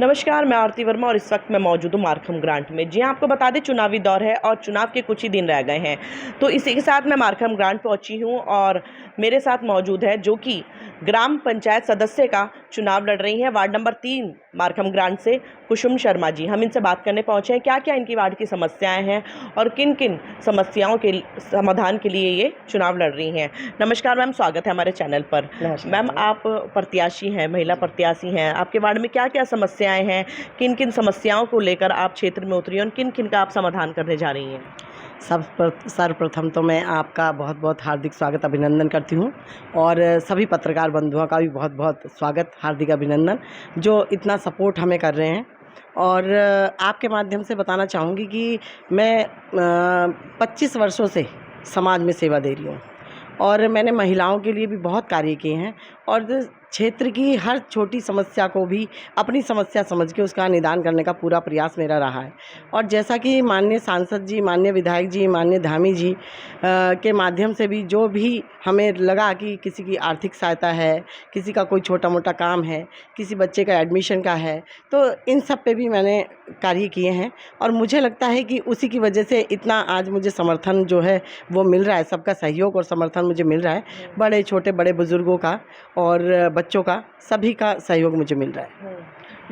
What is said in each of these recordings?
नमस्कार, मैं आरती वर्मा और इस वक्त मैं मौजूद हूँ मारखम ग्रांट में। जी हाँ, आपको बता दें चुनावी दौर है और चुनाव के कुछ ही दिन रह गए हैं। तो इसी के साथ मैं मारखम ग्रांट पहुँची हूँ और मेरे साथ मौजूद है जो कि ग्राम पंचायत सदस्य का चुनाव लड़ रही हैं वार्ड नंबर 3 मारखम ग्रांट से कुसुम शर्मा जी। हम इनसे बात करने पहुँचे हैं क्या क्या इनकी वार्ड की समस्याएँ हैं और किन किन समस्याओं के समाधान के लिए ये चुनाव लड़ रही हैं। नमस्कार मैम, स्वागत है हमारे चैनल पर। मैम, आप प्रत्याशी हैं, महिला प्रत्याशी हैं, आपके वार्ड में क्या क्या समस्याएं हैं, किन किन समस्याओं को लेकर आप क्षेत्र में उतरी और किन किन का आप समाधान करने जा रही हैं? सर्वप्रथम तो मैं आपका बहुत बहुत हार्दिक स्वागत अभिनंदन करती हूँ और सभी पत्रकार बंधुओं का भी बहुत बहुत स्वागत हार्दिक अभिनंदन जो इतना सपोर्ट हमें कर रहे हैं। और आपके माध्यम से बताना चाहूँगी कि मैं 25 वर्षों से समाज में सेवा दे रही हूँ और मैंने महिलाओं के लिए भी बहुत कार्य किए हैं और क्षेत्र की हर छोटी समस्या को भी अपनी समस्या समझ के उसका निदान करने का पूरा प्रयास मेरा रहा है। और जैसा कि माननीय सांसद जी, माननीय विधायक जी, माननीय धामी जी के माध्यम से भी जो भी हमें लगा कि किसी की आर्थिक सहायता है, किसी का कोई छोटा मोटा काम है, किसी बच्चे का एडमिशन का है, तो इन सब पे भी मैंने कार्य किए हैं और मुझे लगता है कि उसी की वजह से इतना आज मुझे समर्थन जो है वो मिल रहा है। सबका सहयोग और समर्थन मुझे मिल रहा है, बड़े छोटे बड़े बुज़ुर्गों का और बच्चों का, सभी का सहयोग मुझे मिल रहा है।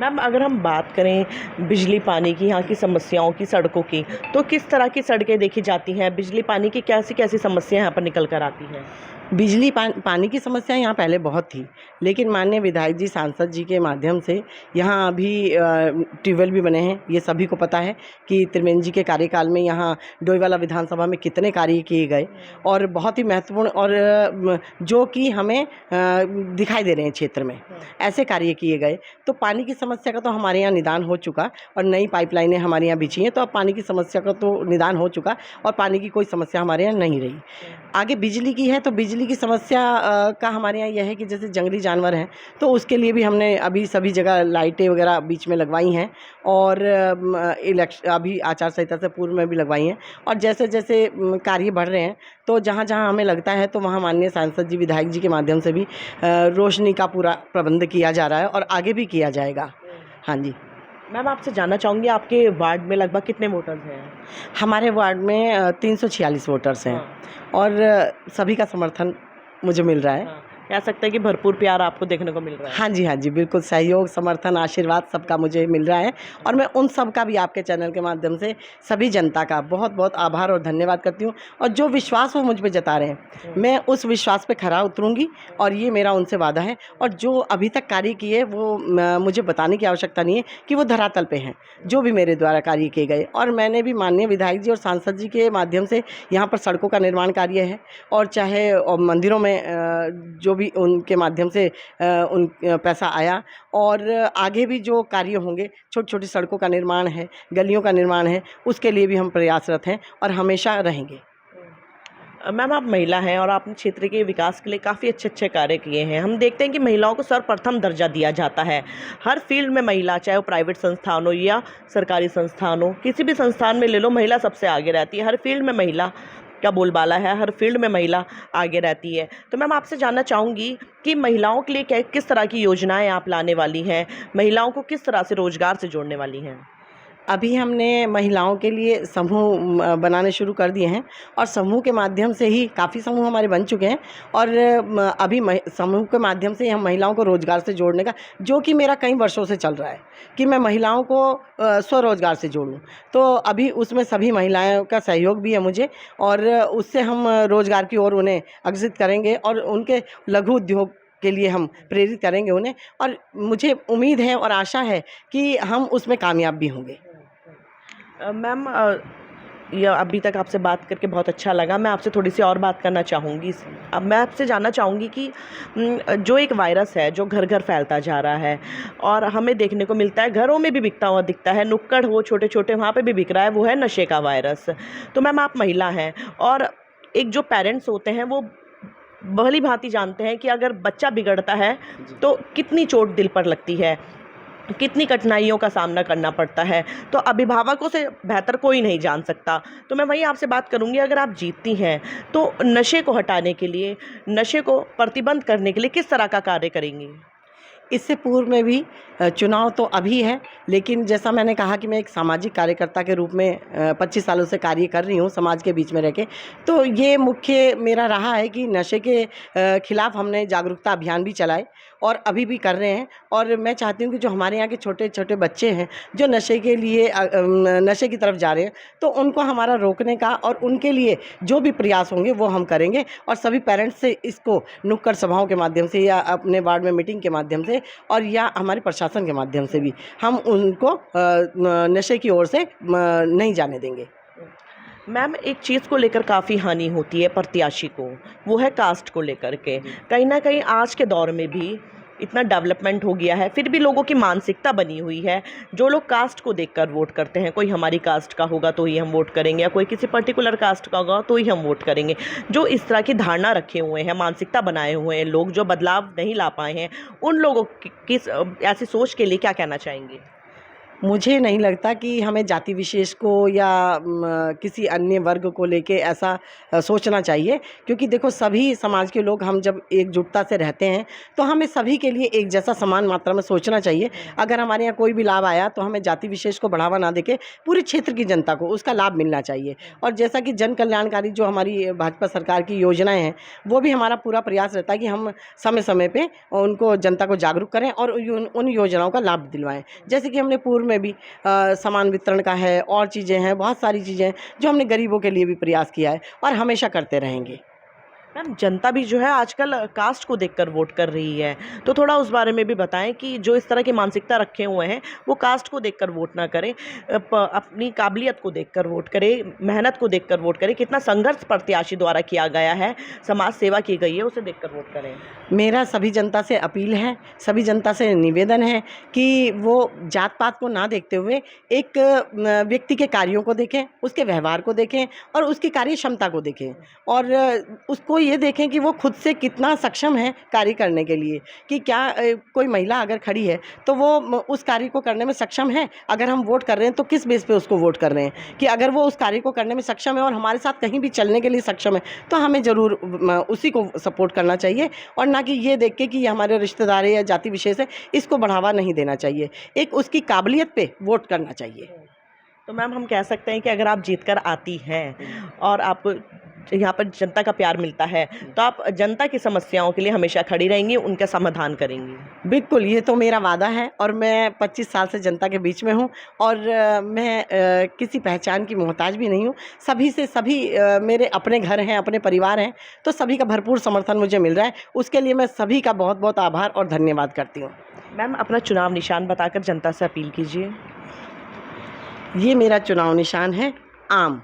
मैम, अगर हम बात करें बिजली पानी की, यहाँ की समस्याओं की, सड़कों की, तो किस तरह की सड़कें देखी जाती हैं? बिजली पानी की कैसी कैसी समस्याएं यहाँ पर निकल कर आती हैं? बिजली पानी की समस्या यहाँ पहले बहुत थी, लेकिन माननीय विधायक जी, सांसद जी के माध्यम से यहाँ अभी ट्यूबवेल भी बने हैं। ये सभी को पता है कि त्रिवेंद्र जी के कार्यकाल में यहाँ डोईवाला विधानसभा में कितने कार्य किए गए और बहुत ही महत्वपूर्ण और जो कि हमें दिखाई दे रहे हैं क्षेत्र में, ऐसे कार्य किए गए। तो पानी की समस्या का तो हमारे यहाँ निदान हो चुका और नई पाइपलाइनें हमारे यहाँ बिछी हैं, तो अब पानी की समस्या का तो निदान हो चुका और पानी की कोई समस्या हमारे यहाँ नहीं रही। आगे बिजली की है, तो बिजली की समस्या का हमारे यहाँ यह है कि जैसे जंगली जानवर हैं, तो उसके लिए भी हमने अभी सभी जगह लाइटें वगैरह बीच में लगवाई हैं और अभी आचार संहिता से पूर्व में भी लगवाई हैं। और जैसे जैसे कार्य बढ़ रहे हैं, तो जहाँ जहाँ हमें लगता है तो वहाँ माननीय सांसद जी, विधायक जी के माध्यम से भी रोशनी का पूरा प्रबंध किया जा रहा है और आगे भी किया जाएगा। हाँ जी मैम, आपसे जानना चाहूँगी आपके वार्ड में लगभग कितने वोटर्स हैं? हमारे वार्ड में 346 वोटर्स हैं और सभी का समर्थन मुझे मिल रहा है। कह सकते हैं कि भरपूर प्यार आपको देखने को मिल रहा है। हाँ जी, बिल्कुल सहयोग, समर्थन, आशीर्वाद सबका मुझे मिल रहा है और मैं उन सब का भी आपके चैनल के माध्यम से सभी जनता का बहुत बहुत आभार और धन्यवाद करती हूँ। और जो विश्वास वो मुझ पे जता रहे हैं, मैं उस विश्वास पे खरा उतरूँगी और ये मेरा उनसे वादा है। और जो अभी तक कार्य किए वो मुझे बताने की आवश्यकता नहीं है कि वो धरातल पे हैं, जो भी मेरे द्वारा कार्य किए गए। और मैंने भी माननीय विधायक जी और सांसद जी के माध्यम से यहाँ पर सड़कों का निर्माण कार्य है और चाहे मंदिरों में जो भी उनके माध्यम से उन पैसा आया और आगे भी जो कार्य होंगे, छोटी छोटी सड़कों का निर्माण है, गलियों का निर्माण है, उसके लिए भी हम प्रयासरत हैं और हमेशा रहेंगे। मैम, आप महिला हैं और आपने क्षेत्र के विकास के लिए काफ़ी अच्छे अच्छे कार्य किए हैं। हम देखते हैं कि महिलाओं को सर्वप्रथम दर्जा दिया जाता है हर फील्ड में। महिला, चाहे वो प्राइवेट संस्थान हो या सरकारी संस्थान हो, किसी भी संस्थान में ले लो, महिला सबसे आगे रहती है। हर फील्ड में महिला का बोलबाला है, हर फील्ड में महिला आगे रहती है। तो मैम, आपसे जानना चाहूँगी कि महिलाओं के लिए किस तरह की योजनाएं आप लाने वाली हैं, महिलाओं को किस तरह से रोजगार से जोड़ने वाली हैं? अभी हमने महिलाओं के लिए समूह बनाने शुरू कर दिए हैं और समूह के माध्यम से ही काफ़ी समूह हमारे बन चुके हैं और अभी समूह के माध्यम से हम महिलाओं को रोज़गार से जोड़ने का, जो कि मेरा कई वर्षों से चल रहा है कि मैं महिलाओं को स्वरोज़गार से जोड़ूं, तो अभी उसमें सभी महिलाओं का सहयोग भी है मुझे और उससे हम रोज़गार की ओर उन्हें अग्रसित करेंगे और उनके लघु उद्योग के लिए हम प्रेरित करेंगे उन्हें। और मुझे उम्मीद है और आशा है कि हम उसमें कामयाब भी होंगे। मैम, यह अभी तक आपसे बात करके बहुत अच्छा लगा। मैं आपसे थोड़ी सी और बात करना चाहूँगी। अब मैं आपसे जानना चाहूँगी कि जो एक वायरस है जो घर घर फैलता जा रहा है और हमें देखने को मिलता है, घरों में भी बिकता हुआ दिखता है, नुक्कड़ हो छोटे छोटे वहाँ पे भी बिक रहा है, वो है नशे का वायरस। तो मैम, आप महिला हैं और एक जो पेरेंट्स होते हैं वो भली भांति जानते हैं कि अगर बच्चा बिगड़ता है तो कितनी चोट दिल पर लगती है, कितनी कठिनाइयों का सामना करना पड़ता है। तो अभिभावकों से बेहतर कोई नहीं जान सकता। तो मैं वही आपसे बात करूंगी, अगर आप जीतती हैं तो नशे को हटाने के लिए, नशे को प्रतिबंध करने के लिए किस तरह का कार्य करेंगी? इससे पूर्व में भी चुनाव तो अभी है, लेकिन जैसा मैंने कहा कि मैं एक सामाजिक कार्यकर्ता के रूप में 25 सालों से कार्य कर रही हूँ समाज के बीच में रह के। तो ये मुख्य मेरा रहा है कि नशे के खिलाफ हमने जागरूकता अभियान भी चलाए और अभी भी कर रहे हैं। और मैं चाहती हूँ कि जो हमारे यहाँ के छोटे छोटे बच्चे हैं जो नशे के लिए नशे की तरफ जा रहे हैं, तो उनको हमारा रोकने का और उनके लिए जो भी प्रयास होंगे वो हम करेंगे। और सभी पेरेंट्स से इसको नुक्कड़ सभाओं के माध्यम से या अपने वार्ड में मीटिंग के माध्यम से और या हमारे प्रशासन के माध्यम से भी हम उनको नशे की ओर से नहीं जाने देंगे। मैम, एक चीज़ को लेकर काफ़ी हानि होती है प्रत्याशी को, वो है कास्ट को लेकर के। कहीं ना कहीं आज के दौर में भी इतना डेवलपमेंट हो गया है, फिर भी लोगों की मानसिकता बनी हुई है। जो लोग कास्ट को देखकर वोट करते हैं, कोई हमारी कास्ट का होगा तो ही हम वोट करेंगे, या कोई किसी पर्टिकुलर कास्ट का होगा तो ही हम वोट करेंगे। जो इस तरह की धारणा रखे हुए हैं, मानसिकता बनाए हुए हैं लोग, जो बदलाव नहीं ला पाए हैं, उन लोगों की ऐसी सोच के लिए क्या कहना चाहेंगे? मुझे नहीं लगता कि हमें जाति विशेष को या किसी अन्य वर्ग को लेके ऐसा सोचना चाहिए, क्योंकि देखो सभी समाज के लोग हम जब एकजुटता से रहते हैं तो हमें सभी के लिए एक जैसा समान मात्रा में सोचना चाहिए। अगर हमारे यहाँ कोई भी लाभ आया तो हमें जाति विशेष को बढ़ावा ना देके पूरे क्षेत्र की जनता को उसका लाभ मिलना चाहिए। और जैसा कि जन कल्याणकारी जो हमारी भाजपा सरकार की योजनाएं हैं, वो भी हमारा पूरा प्रयास रहता है कि हम समय समय पे उनको जनता को जागरूक करें और उन योजनाओं का लाभ दिलवाएं। जैसे कि हमने पूर्व में भी सामान वितरण का है और चीज़ें हैं, बहुत सारी चीज़ें हैं जो हमने गरीबों के लिए भी प्रयास किया है और हमेशा करते रहेंगे। मैम, जनता भी जो है आजकल कास्ट को देखकर वोट कर रही है, तो थोड़ा उस बारे में भी बताएं कि जो इस तरह की मानसिकता रखे हुए हैं वो कास्ट को देखकर वोट ना करें, अपनी काबिलियत को देखकर वोट करें, मेहनत को देखकर वोट करें। कितना संघर्ष प्रत्याशी द्वारा किया गया है, समाज सेवा की गई है, उसे देखकर वोट करें। मेरा सभी जनता से अपील है, सभी जनता से निवेदन है कि वो जात पात को ना देखते हुए एक व्यक्ति के कार्यों को देखें, उसके व्यवहार को देखें और उसकी कार्य क्षमता को देखें। और उसको ये देखें कि वो खुद से कितना सक्षम है कार्य करने के लिए, कि क्या कोई महिला अगर खड़ी है तो वो उस कार्य को करने में सक्षम है। अगर हम वोट कर रहे हैं तो किस बेस पे उसको वोट कर रहे हैं, कि अगर वो उस कार्य को करने में सक्षम है और हमारे साथ कहीं भी चलने के लिए सक्षम है तो हमें ज़रूर उसी को सपोर्ट करना चाहिए, और ना कि ये देख के कि ये हमारे रिश्तेदार है या जाति विशेष है, इसको बढ़ावा नहीं देना चाहिए। एक उसकी काबिलियत पे वोट करना चाहिए। तो मैम, हम कह सकते हैं कि अगर आप जीत कर आती हैं और आपको यहाँ पर जनता का प्यार मिलता है, तो आप जनता की समस्याओं के लिए हमेशा खड़ी रहेंगी, उनका समाधान करेंगी। बिल्कुल, ये तो मेरा वादा है और मैं 25 साल से जनता के बीच में हूँ और मैं किसी पहचान की मोहताज भी नहीं हूँ। सभी से सभी मेरे अपने घर हैं, अपने परिवार हैं, तो सभी का भरपूर समर्थन मुझे मिल रहा है। उसके लिए मैं सभी का बहुत बहुत आभार और धन्यवाद करती हूँ। मैम, अपना चुनाव निशान बताकर जनता से अपील कीजिए। ये मेरा चुनाव निशान है आम।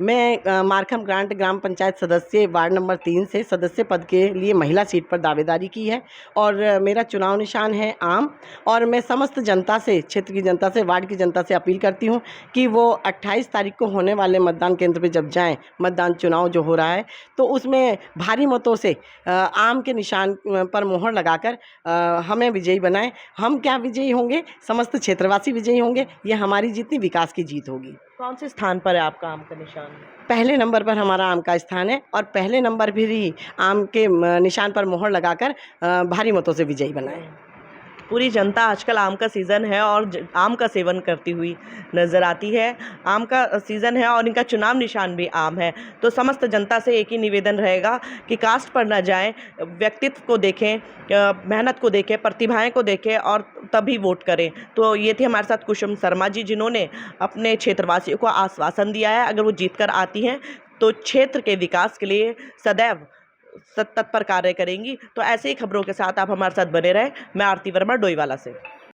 मैं मारखम ग्रांट ग्राम पंचायत सदस्य वार्ड नंबर 3 से सदस्य पद के लिए महिला सीट पर दावेदारी की है और मेरा चुनाव निशान है आम। और मैं समस्त जनता से, क्षेत्र की जनता से, वार्ड की जनता से अपील करती हूँ कि वो 28 तारीख को होने वाले मतदान केंद्र पे जब जाएं, मतदान चुनाव जो हो रहा है, तो उसमें भारी मतों से आम के निशान पर मोहर लगाकर हमें विजयी बनाएं। हम क्या विजयी होंगे, समस्त क्षेत्रवासी विजयी होंगे। ये हमारी जितनी विकास की जीत होगी। कौन से स्थान पर है आपका आम का निशान? पहले नंबर पर हमारा आम का स्थान है और पहले नंबर पर ही आम के निशान पर मोहर लगाकर भारी मतों से विजयी बनाएं। पूरी जनता आजकल आम का सीज़न है और आम का सेवन करती हुई नज़र आती है। आम का सीज़न है और इनका चुनाव निशान भी आम है। तो समस्त जनता से एक ही निवेदन रहेगा कि कास्ट पर न जाएं, व्यक्तित्व को देखें, मेहनत को देखें, प्रतिभाएं को देखें और तभी वोट करें। तो ये थे हमारे साथ कुसुम शर्मा जी, जिन्होंने अपने क्षेत्रवासियों को आश्वासन दिया है अगर वो जीत कर आती हैं तो क्षेत्र के विकास के लिए सदैव तत्पर कार्य करेंगी। तो ऐसे ही खबरों के साथ आप हमारे साथ बने रहें। मैं आरती वर्मा, डोईवाला से।